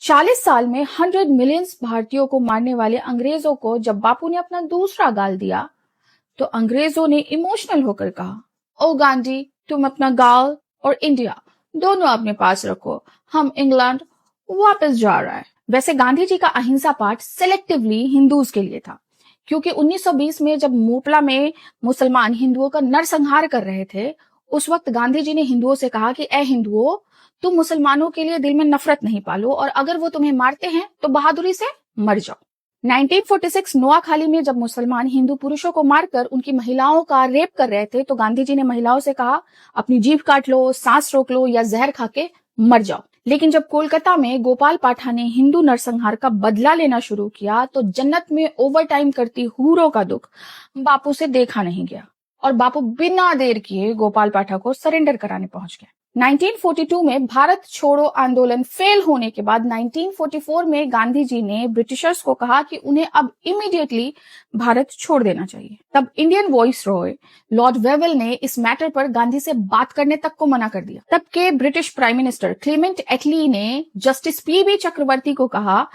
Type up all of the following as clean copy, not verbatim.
40 साल में 100 मिलियंस भारतीयों को मारने वाले अंग्रेजों को जब बापू ने अपना दूसरा गाल दिया तो अंग्रेजों ने इमोशनल होकर कहा, ओ गांधी, तुम अपना गाल और इंडिया दोनों अपने पास रखो, हम इंग्लैंड वापस जा रहा है। वैसे गांधी जी का अहिंसा पाठ सेलेक्टिवली हिंदूज के लिए था, क्योंकि 1920 में जब मोपला में मुसलमान हिंदुओं का नरसंहार कर रहे थे, उस वक्त गांधी जी ने हिंदुओं से कहा कि ए हिंदुओं, तुम मुसलमानों के लिए दिल में नफरत नहीं पालो और अगर वो तुम्हें मारते हैं तो बहादुरी से मर जाओ। 1946 नोआखाली में जब मुसलमान हिंदू पुरुषों को मारकर उनकी महिलाओं का रेप कर रहे थे तो गांधी जी ने महिलाओं से कहा, अपनी जीभ काट लो, सांस रोक लो या जहर खा के मर जाओ। लेकिन जब कोलकाता में गोपाल पाठा ने हिंदू नरसंहार का बदला लेना शुरू किया तो जन्नत में ओवरटाइम करती हूरों का दुख बापू से देखा नहीं गया और बापू बिना देर किए गोपाल पाठा को सरेंडर कराने पहुंच गए। 1942 में भारत छोड़ो आंदोलन फेल होने के बाद 1944 में गांधी जी ने ब्रिटिशर्स को कहा कि उन्हें अब इमीडिएटली भारत छोड़ देना चाहिए। तब Indian voice Roy Lord Wavell ने इस मैटर पर गांधी से बात करने तक को मना कर दिया। तब के ब्रिटिश प्राइम मिनिस्टर क्लेमेंट एटली ने जस्टिस पीबी चक्रवर्ती को कहा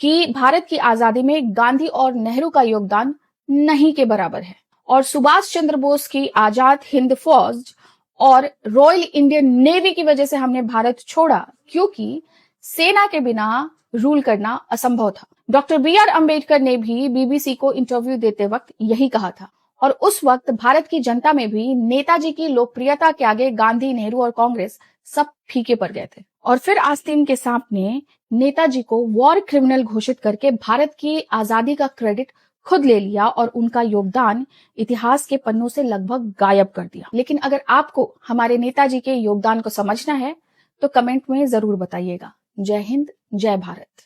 कि भारत की आजादी में गांधी और नेहरू का योगदान नहीं के बराबर है और सुभाष चंद्र बोस की आजाद हिंद फौज और रॉयल इंडियन नेवी की वजह से हमने भारत छोड़ा, क्योंकि सेना के बिना रूल करना असंभव था। Doctor B R. अंबेडकर ने भी बीबीसी को इंटरव्यू देते वक्त यही कहा था और उस वक्त भारत की जनता में भी नेताजी की लोकप्रियता के आगे गांधी, नेहरू और कांग्रेस सब फीके पड़ गए थे। और फिर आस्तीन के सांप ने नेताजी को वॉर क्रिमिनल घोषित करके भारत की आजादी का क्रेडिट खुद ले लिया और उनका योगदान इतिहास के पन्नों से लगभग गायब कर दिया। लेकिन अगर आपको हमारे नेताजी के योगदान को समझना है तो कमेंट में जरूर बताइएगा। जय हिंद, जय भारत।